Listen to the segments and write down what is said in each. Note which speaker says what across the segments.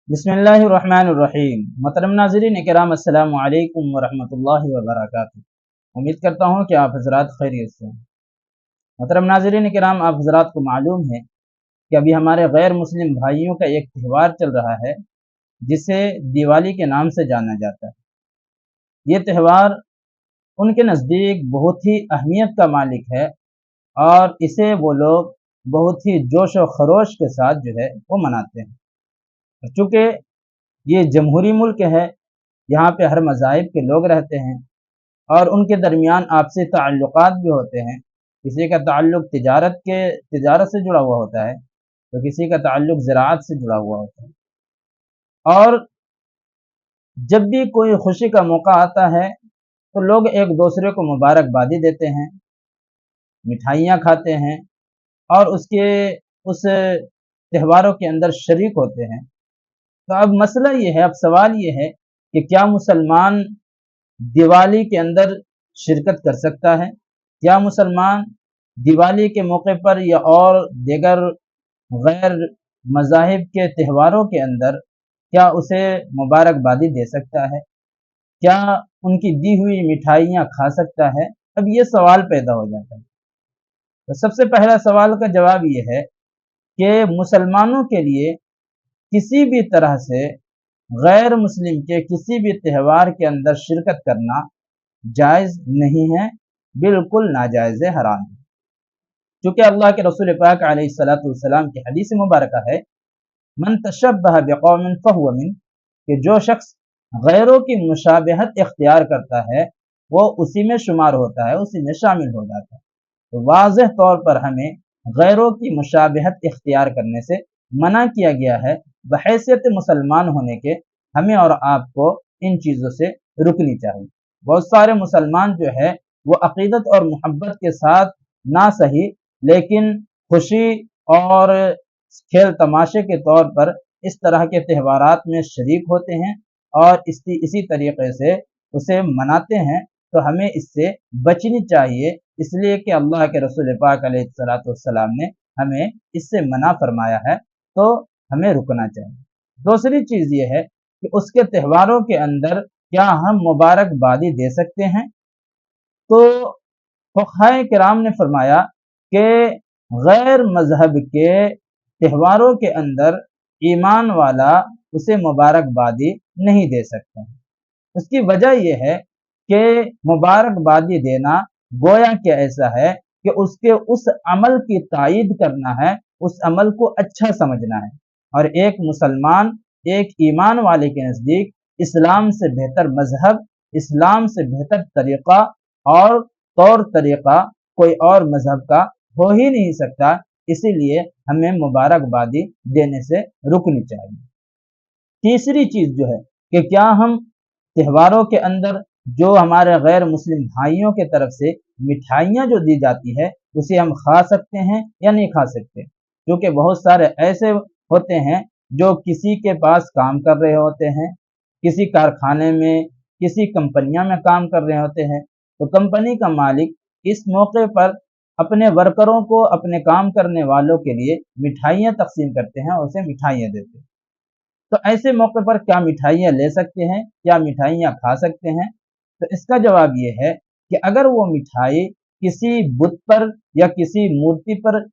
Speaker 1: बिस्मिल्लाहिर्रहमानिर्रहीम। मोहतरम नाज़रीन इकराम, अस्सलामु अलैकुम वरहमतुल्लाहि वबरकातुहू। उम्मीद करता हूँ कि आप हज़रात खैरियत से हैं। मोहतरम नाज़रीन इकराम, आप हज़रात को मालूम है कि अभी हमारे गैर मुस्लिम भाइयों का एक त्यौहार चल रहा है जिसे दिवाली के नाम से जाना जाता है। ये त्यौहार उनके नज़दीक बहुत ही अहमियत का मालिक है और इसे वो लोग बहुत ही जोश व खरोश के साथ जो है वो मनाते हैं। चूँकि ये जमहूरी मुल्क है, यहाँ पे हर मज़ाहिब के लोग रहते हैं और उनके दरमियान आपसी ताल्लुकात भी होते हैं। किसी का ताल्लुक तिजारत से जुड़ा हुआ होता है, तो किसी का ताल्लुक ज़राअत से जुड़ा हुआ होता है। और जब भी कोई खुशी का मौका आता है तो लोग एक दूसरे को मुबारकबादी देते हैं, मिठाइयाँ खाते हैं और उस त्योहारों के अंदर शरीक होते हैं। तो अब मसला ये है, अब सवाल ये है कि क्या मुसलमान दिवाली के अंदर शिरकत कर सकता है? क्या मुसलमान दिवाली के मौके पर या और दीगर गैर मज़ाहिब के त्योहारों के अंदर क्या उसे मुबारकबादी दे सकता है? क्या उनकी दी हुई मिठाइयाँ खा सकता है? अब ये सवाल पैदा हो जाता है। तो सबसे पहला सवाल का जवाब ये है कि मुसलमानों के लिए किसी भी तरह से गैर मुस्लिम के किसी भी त्यौहार के अंदर शिरकत करना जायज़ नहीं है, बिल्कुल नाजायज़ है, हराम है। चूँकि अल्लाह के रसूल पाक अलैहिस्सलातु वस्सलाम की हदीस मुबारका है, मन तशब्बह बिक़ौमिन फ़हुव मिन, कि जो शख्स गैरों की मुशाबहत इख्तियार करता है वो उसी में शुमार होता है, उसी में शामिल हो जाता है। तो वाज़ेह तौर पर हमें गैरों की मुशाबहत इख्तियार करने से मना किया गया है। बहैसियत मुसलमान होने के हमें और आपको इन चीज़ों से रुकनी चाहिए। बहुत सारे मुसलमान जो है वो अक़ीदत और मोहब्बत के साथ ना सही लेकिन खुशी और खेल तमाशे के तौर पर इस तरह के त्योहारात में शरीक होते हैं और इसी तरीक़े से उसे मनाते हैं। तो हमें इससे बचनी चाहिए, इसलिए कि अल्लाह के रसूल पाक अलैहिस्सलातु वस्सलाम ने हमें इससे मना फरमाया है, तो हमें रुकना चाहिए। दूसरी चीज़ ये है कि उसके त्योहारों के अंदर क्या हम मुबारकबादी दे सकते हैं? तो फुक़हाए किराम ने फरमाया कि गैर मज़हब के त्योहारों के अंदर ईमान वाला उसे मुबारकबादी नहीं दे सकता। उसकी वजह यह है कि मुबारकबादी देना गोया कि ऐसा है कि उसके उस अमल की तायीद करना है, उस अमल को अच्छा समझना है। और एक मुसलमान, एक ईमान वाले के नज़दीक इस्लाम से बेहतर मज़हब, इस्लाम से बेहतर तरीक़ा और तौर तरीक़ा कोई और मज़हब का हो ही नहीं सकता। इसीलिए हमें मुबारकबादी देने से रुकनी चाहिए। तीसरी चीज़ जो है कि क्या हम त्योहारों के अंदर जो हमारे गैर मुस्लिम भाइयों के तरफ से मिठाइयाँ जो दी जाती है उसे हम खा सकते हैं या नहीं खा सकते? क्योंकि बहुत सारे ऐसे होते हैं जो किसी के पास काम कर रहे होते हैं, किसी कारखाने में, किसी कंपनियां में काम कर रहे होते हैं। तो कंपनी का मालिक इस मौके पर अपने वर्करों को, अपने काम करने वालों के लिए मिठाइयाँ तक़सीम करते हैं और उसे मिठाइयाँ देते हैं। तो ऐसे मौके पर क्या मिठाइयाँ ले सकते हैं? क्या मिठाइयाँ खा सकते हैं? तो इसका जवाब ये है कि अगर वो मिठाई किसी बुत पर या किसी मूर्ति पर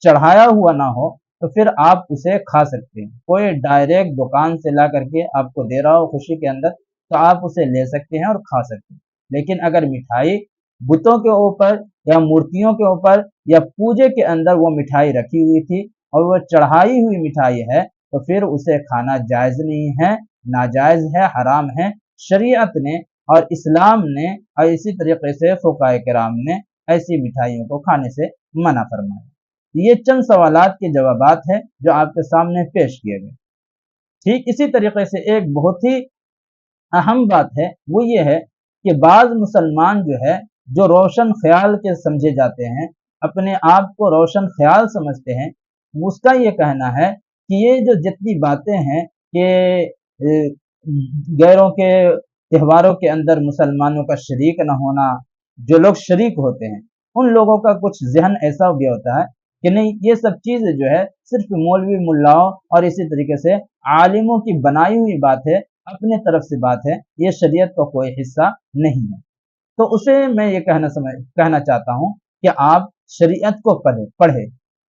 Speaker 1: चढ़ाया हुआ ना हो तो फिर आप उसे खा सकते हैं। कोई डायरेक्ट दुकान से ला करके आपको दे रहा हो खुशी के अंदर, तो आप उसे ले सकते हैं और खा सकते हैं। लेकिन अगर मिठाई बुतों के ऊपर या मूर्तियों के ऊपर या पूजे के अंदर वो मिठाई रखी हुई थी और वो चढ़ाई हुई मिठाई है, तो फिर उसे खाना जायज़ नहीं है, नाजायज़ है, हराम है। शरीयत ने और इस्लाम ने और इसी तरीक़े से फ़ुक़हाए किराम ने ऐसी मिठाइयों को खाने से मना फरमाया। ये चंद सवालात के जवाबात हैं जो आपके सामने पेश किए गए। ठीक इसी तरीक़े से एक बहुत ही अहम बात है, वो ये है कि बाज़ मुसलमान जो है, जो रोशन ख़याल के समझे जाते हैं, अपने आप को रोशन ख़याल समझते हैं, उसका ये कहना है कि ये जो जितनी बातें हैं कि गैरों के त्योहारों के अंदर मुसलमानों का शरीक न होना, जो लोग शरीक होते हैं, उन लोगों का कुछ ज़हन ऐसा भी होता है کہ नहीं, ये सब चीज़ें जो है सिर्फ मौलवी मुल्लाओं और इसी तरीके से आलिमों की बनाई हुई बात है, अपने तरफ से बात है, ये शरीयत का कोई हिस्सा नहीं है। तो उसे मैं ये कहना चाहता हूँ कि आप शरीयत को पढ़े,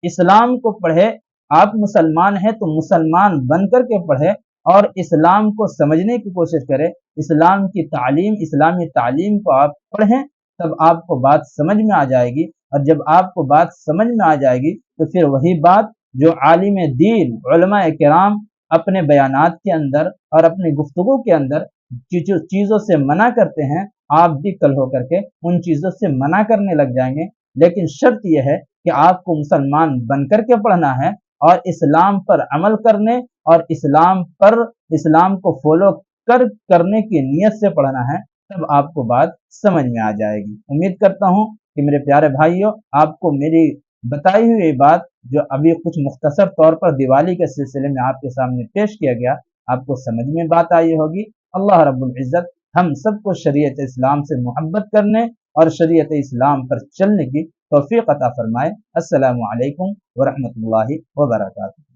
Speaker 1: इस्लाम को पढ़े। आप मुसलमान हैं तो मुसलमान बन कर के पढ़े और इस्लाम को समझने की कोशिश करें। इस्लाम की तालीम, इस्लामी तालीम को आप पढ़ें, तब आपको बात समझ में आ जाएगी। और जब आपको बात समझ में आ जाएगी तो फिर वही बात जो आलिम दीन उलमाए किराम अपने बयानात के अंदर और अपनी गुफ्तगू के अंदर चीज़ों से मना करते हैं, आप भी कल हो करके उन चीज़ों से मना करने लग जाएंगे। लेकिन शर्त यह है कि आपको मुसलमान बन करके पढ़ना है और इस्लाम पर अमल करने और इस्लाम को फॉलो करने की नीयत से पढ़ना है, तब आपको बात समझ में आ जाएगी। उम्मीद करता हूँ कि मेरे प्यारे भाइयों, आपको मेरी बताई हुई बात जो अभी कुछ मुख्तसर तौर पर दिवाली के सिलसिले में आपके सामने पेश किया गया, आपको समझ में बात आई होगी। अल्लाह रब्बुल इज़्ज़त हम सबको शरीयत इस्लाम से मोहब्बत करने और शरीयत इस्लाम पर चलने की तौफीक अता फरमाए। अस्सलामु अलैकुम व रहमतुल्लाहि व बरकातुहू।